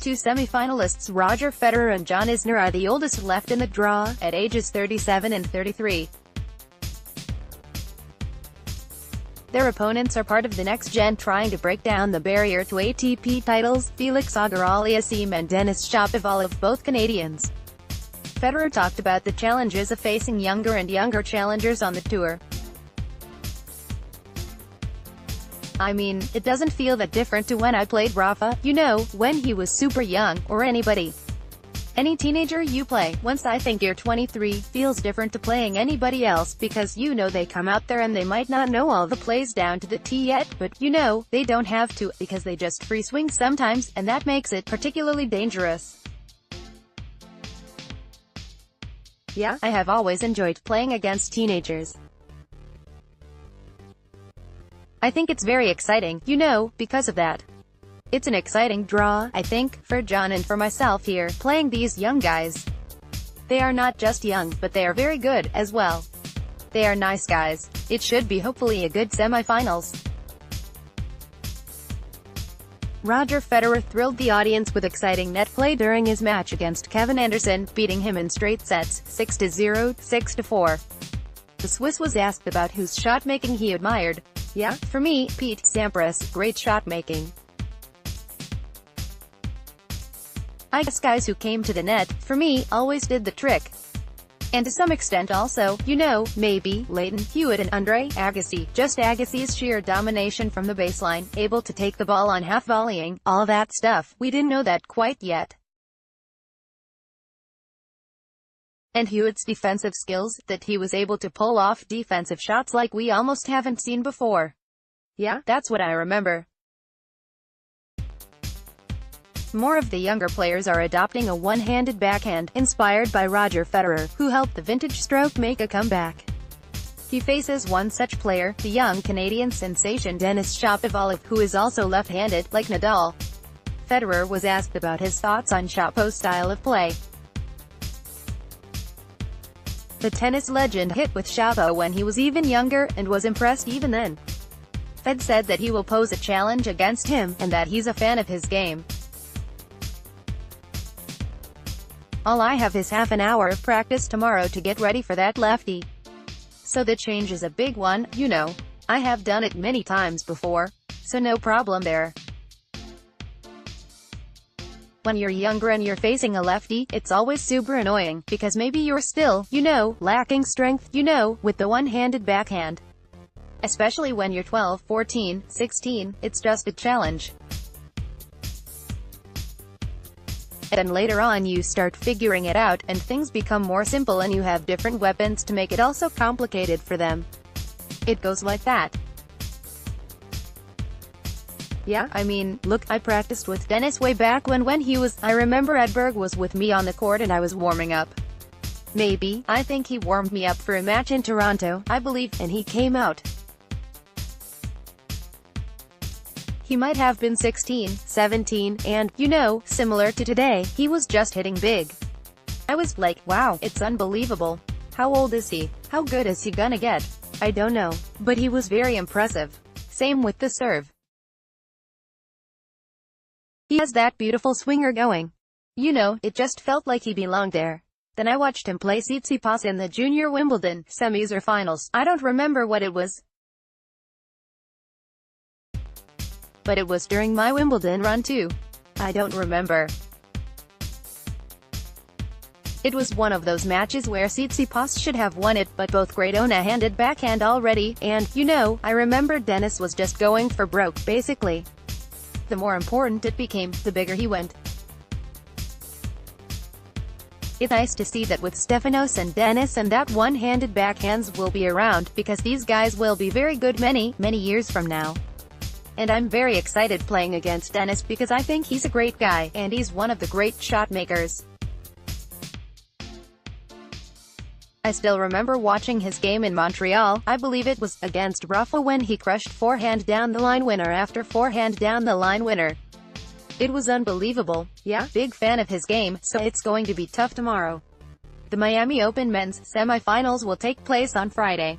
two semifinalists Roger Federer and Isner are the oldest left in the draw, at ages 37 and 33. Their opponents are part of the NextGen trying to break down the barrier to ATP titles, Felix Auger Aliassime and Denis Shapovalov, both Canadians. Federer talked about the challenges of facing younger and younger challengers on the tour. "I mean, it doesn't feel that different to when I played Rafa, you know, when he was super young, or anybody. Any teenager you play, once I think you're 23, feels different to playing anybody else, because you know they come out there and they might not know all the plays down to the T yet, but, you know, they don't have to, because they just free swing sometimes, and that makes it particularly dangerous. Yeah, I have always enjoyed playing against teenagers. I think it's very exciting, you know, because of that. It's an exciting draw, I think, for John and for myself here, playing these young guys. They are not just young, but they are very good, as well. They are nice guys. It should be hopefully a good semifinals." Roger Federer thrilled the audience with exciting net play during his match against Kevin Anderson, beating him in straight sets, 6-0, 6-4. The Swiss was asked about whose shot-making he admired. "Yeah, for me, Pete Sampras, great shot-making. I guess guys who came to the net, for me, always did the trick. And to some extent also, you know, maybe, Leighton Hewitt and Andre Agassi, just Agassi's sheer domination from the baseline, able to take the ball on half-volleying, all that stuff, we didn't know that quite yet. And Hewitt's defensive skills, that he was able to pull off defensive shots like we almost haven't seen before. Yeah, that's what I remember." More of the younger players are adopting a one-handed backhand, inspired by Roger Federer, who helped the vintage stroke make a comeback. He faces one such player, the young Canadian sensation Denis Shapovalov, who is also left-handed, like Nadal. Federer was asked about his thoughts on Shapo's style of play. The tennis legend hit with Shapo when he was even younger, and was impressed even then. Fed said that he will pose a challenge against him, and that he's a fan of his game. "All I have is half an hour of practice tomorrow to get ready for that lefty. So the change is a big one, you know. I have done it many times before. So no problem there. When you're younger and you're facing a lefty, it's always super annoying, because maybe you're still, you know, lacking strength, you know, with the one-handed backhand. Especially when you're 12, 14, 16, it's just a challenge. And then later on you start figuring it out, and things become more simple and you have different weapons to make it also complicated for them. It goes like that. Yeah, I mean, look, I practiced with Denis way back when he was, I remember Edberg was with me on the court and I was warming up. Maybe, I think he warmed me up for a match in Toronto, I believe, and he came out. He might have been 16, 17, and, you know, similar to today, he was just hitting big. I was like, wow, it's unbelievable. How old is he? How good is he gonna get? I don't know. But he was very impressive. Same with the serve. He has that beautiful swinger going. You know, it just felt like he belonged there. Then I watched him play Tsitsipas in the junior Wimbledon, semis or finals, I don't remember what it was. But it was during my Wimbledon run too. I don't remember. It was one of those matches where Tsitsipas should have won it, but both great one-handed backhand already, and, you know, I remember Denis was just going for broke, basically. The more important it became, the bigger he went. It's nice to see that with Stefanos and Denis, and that one-handed backhands will be around, because these guys will be very good many, many years from now. And I'm very excited playing against Denis because I think he's a great guy, and he's one of the great shot makers. I still remember watching his game in Montreal, I believe it was, against Rafa when he crushed forehand down the line winner after forehand down the line winner. It was unbelievable. Yeah, big fan of his game, so it's going to be tough tomorrow. The Miami Open men's semifinals will take place on Friday.